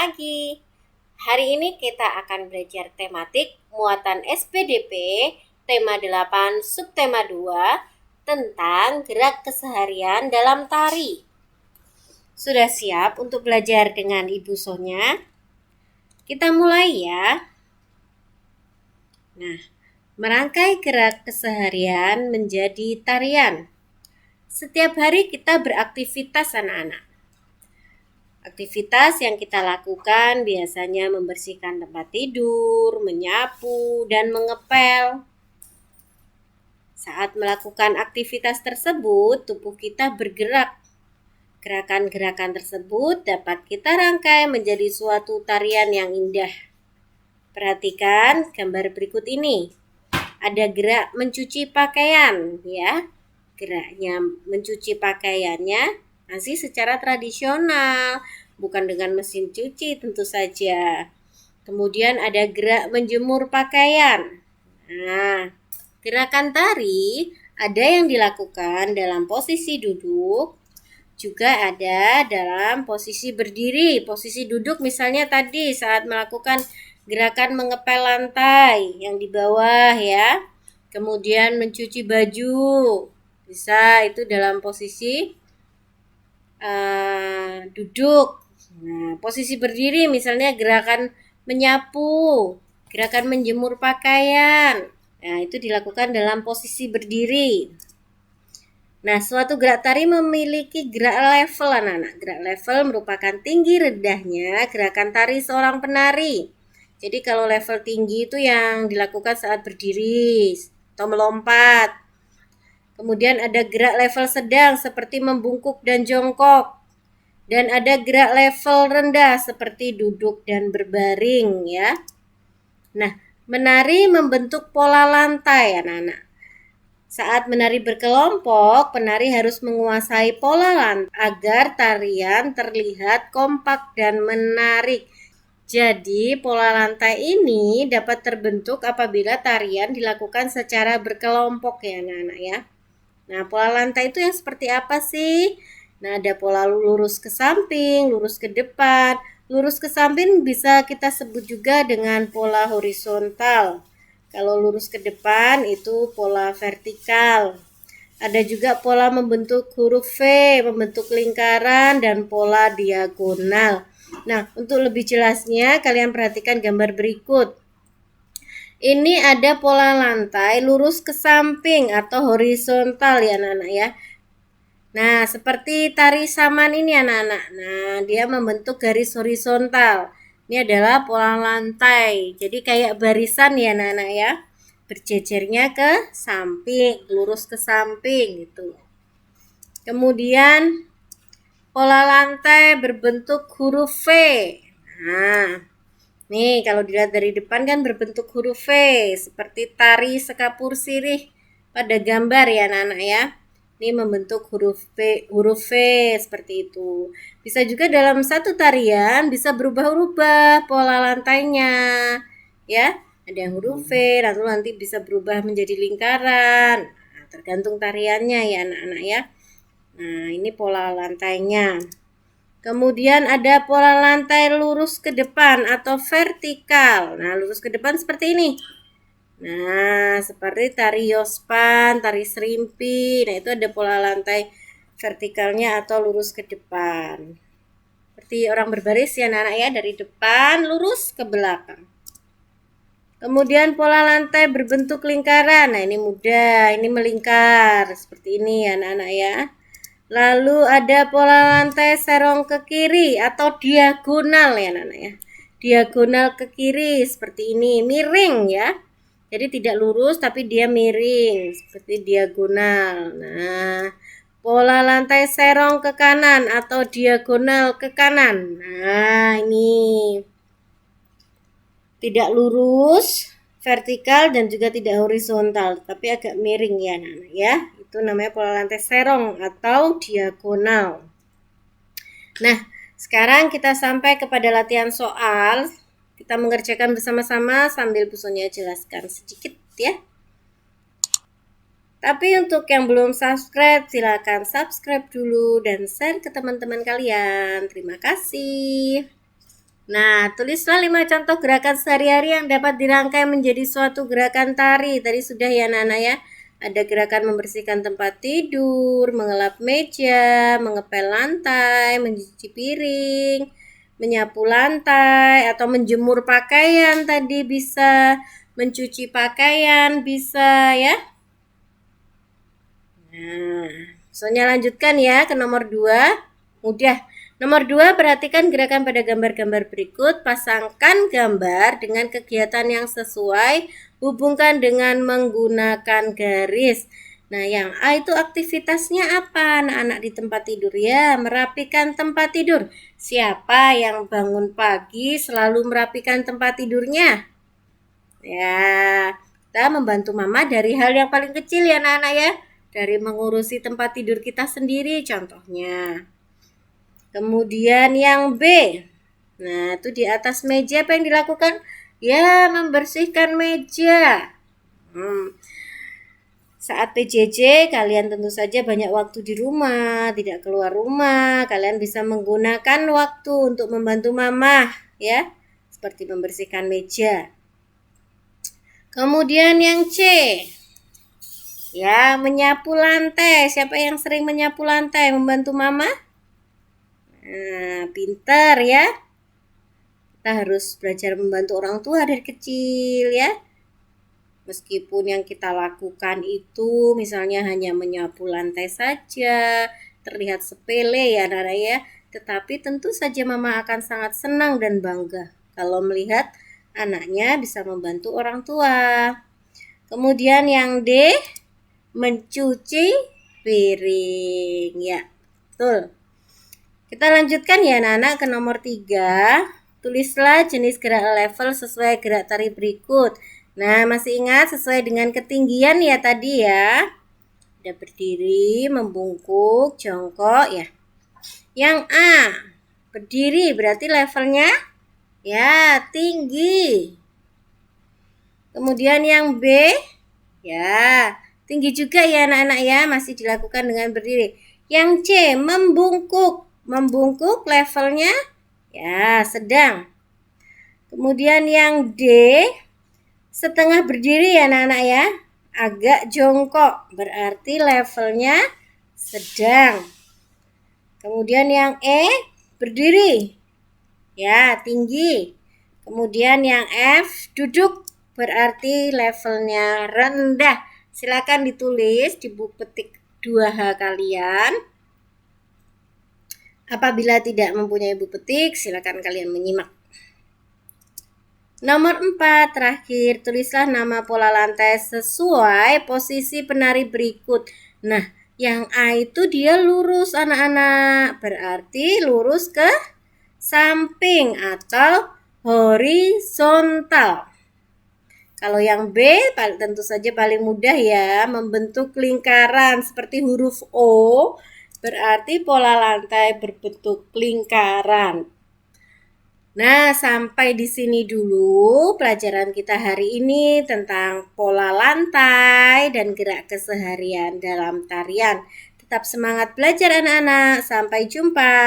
lagi. Hari ini kita akan belajar tematik muatan SPDP, tema 8, subtema 2, tentang gerak keseharian dalam tari. Sudah siap untuk belajar dengan Ibu Sonya? Kita mulai ya. Nah, merangkai gerak keseharian menjadi tarian. Setiap hari kita beraktivitas anak-anak. Aktivitas yang kita lakukan biasanya membersihkan tempat tidur, menyapu, dan mengepel. Saat melakukan aktivitas tersebut, tubuh kita bergerak. Gerakan-gerakan tersebut dapat kita rangkai menjadi suatu tarian yang indah. Perhatikan gambar berikut ini. Ada gerak mencuci pakaian, ya. Geraknya mencuci pakaiannya masih secara tradisional, bukan dengan mesin cuci tentu saja. Kemudian ada gerak menjemur pakaian. Nah, gerakan tari ada yang dilakukan dalam posisi duduk, juga ada dalam posisi berdiri. Posisi duduk misalnya tadi saat melakukan gerakan mengepel lantai yang di bawah ya. Kemudian mencuci baju. Bisa itu dalam posisi duduk. Nah, posisi berdiri misalnya gerakan menyapu, gerakan menjemur pakaian. Nah, itu dilakukan dalam posisi berdiri. Nah, suatu gerak tari memiliki gerak level anak-anak. Gerak level merupakan tinggi rendahnya gerakan tari seorang penari. Jadi kalau level tinggi itu yang dilakukan saat berdiri atau melompat. Kemudian ada gerak level sedang seperti membungkuk dan jongkok. Dan ada gerak level rendah seperti duduk dan berbaring ya. Nah, menari membentuk pola lantai anak-anak. Saat menari berkelompok, penari harus menguasai pola lantai agar tarian terlihat kompak dan menarik. Jadi, pola lantai ini dapat terbentuk apabila tarian dilakukan secara berkelompok ya anak-anak ya. Nah, pola lantai itu yang seperti apa sih? Nah, ada pola lurus ke samping, lurus ke depan. Lurus ke samping bisa kita sebut juga dengan pola horizontal. Kalau lurus ke depan itu pola vertikal. Ada juga pola membentuk huruf V, membentuk lingkaran, dan pola diagonal. Nah, untuk lebih jelasnya kalian perhatikan gambar berikut. Ini ada pola lantai lurus ke samping atau horizontal ya anak-anak ya. Nah, seperti tari saman ini anak-anak. Nah, dia membentuk garis horizontal. Ini adalah pola lantai. Jadi kayak barisan ya anak-anak ya. Berjejernya ke samping, lurus ke samping gitu. Kemudian pola lantai berbentuk huruf V. Nah, nih kalau dilihat dari depan kan berbentuk huruf V seperti tari sekapur sirih pada gambar ya anak-anak ya. Ini membentuk huruf V seperti itu. Bisa juga dalam satu tarian bisa berubah-ubah pola lantainya. Ya, ada yang huruf V lalu nanti bisa berubah menjadi lingkaran. Nah, tergantung tariannya ya anak-anak ya. Nah, ini pola lantainya. Kemudian ada pola lantai lurus ke depan atau vertikal. Nah, lurus ke depan seperti ini. Nah, seperti tari yospan, tari serimpi. Nah, itu ada pola lantai vertikalnya atau lurus ke depan. Seperti orang berbaris ya anak-anak ya, dari depan lurus ke belakang. Kemudian pola lantai berbentuk lingkaran. Nah, ini mudah, ini melingkar. Seperti ini ya anak-anak ya. Lalu ada pola lantai serong ke kiri atau diagonal ya anak-anak ya. Diagonal ke kiri seperti ini, miring ya. Jadi tidak lurus tapi dia miring seperti diagonal. Nah, pola lantai serong ke kanan atau diagonal ke kanan. Nah, ini tidak lurus, vertikal dan juga tidak horizontal, tapi agak miring ya anak-anak ya. Itu namanya pola lantai serong atau diagonal. Nah, sekarang kita sampai kepada latihan soal. Kita mengerjakan bersama-sama sambil Bu Sonya jelaskan sedikit ya. Tapi untuk yang belum subscribe, silakan subscribe dulu dan share ke teman-teman kalian. Terima kasih. Nah, tulislah 5 contoh gerakan sehari-hari yang dapat dirangkai menjadi suatu gerakan tari. Tadi sudah ya Nana ya. Ada gerakan membersihkan tempat tidur, mengelap meja, mengepel lantai, mencuci piring, menyapu lantai, atau menjemur pakaian tadi bisa, mencuci pakaian bisa ya. Nah, soalnya lanjutkan ya ke nomor 2. Mudah. Nomor 2, perhatikan gerakan pada gambar-gambar berikut. Pasangkan gambar dengan kegiatan yang sesuai. Hubungkan dengan menggunakan garis. Nah, yang A itu aktivitasnya apa? Anak-anak di tempat tidur ya, merapikan tempat tidur. Siapa yang bangun pagi selalu merapikan tempat tidurnya? Ya, kita membantu mama dari hal yang paling kecil ya anak-anak ya. Dari mengurusi tempat tidur kita sendiri contohnya. Kemudian yang B. Nah, itu di atas meja apa yang dilakukan? Ya, membersihkan meja. Saat PJJ, kalian tentu saja banyak waktu di rumah, tidak keluar rumah. Kalian bisa menggunakan waktu untuk membantu mama, ya. Seperti membersihkan meja. Kemudian yang C. Ya, menyapu lantai. Siapa yang sering menyapu lantai? Membantu mama? Nah, pintar ya. Kita harus belajar membantu orang tua dari kecil ya. Meskipun yang kita lakukan itu misalnya hanya menyapu lantai saja, terlihat sepele ya Nara ya, tetapi tentu saja mama akan sangat senang dan bangga kalau melihat anaknya bisa membantu orang tua. Kemudian yang D, mencuci piring ya. Betul. Kita lanjutkan ya anak-anak ke nomor 3. Tulislah jenis gerak level sesuai gerak tari berikut. Nah, masih ingat sesuai dengan ketinggian ya tadi ya. Ada berdiri, membungkuk, jongkok ya. Yang A, berdiri berarti levelnya ya tinggi. Kemudian yang B, ya tinggi juga ya anak-anak ya, masih dilakukan dengan berdiri. Yang C, membungkuk. Membungkuk levelnya ya sedang. Kemudian yang D, setengah berdiri ya anak-anak ya, agak jongkok, berarti levelnya sedang. Kemudian yang E, berdiri, ya tinggi. Kemudian yang F, duduk, berarti levelnya rendah. Silakan ditulis di buku petik 2H kalian. Apabila tidak mempunyai buku petik, silakan kalian menyimak. Nomor 4, terakhir, tulislah nama pola lantai sesuai posisi penari berikut. Nah, yang A itu dia lurus anak-anak, berarti lurus ke samping atau horizontal. Kalau yang B, tentu saja paling mudah ya, membentuk lingkaran seperti huruf O, berarti pola lantai berbentuk lingkaran. Nah, sampai di sini dulu pelajaran kita hari ini tentang pola lantai dan gerak keseharian dalam tarian. Tetap semangat belajar anak-anak. Sampai jumpa.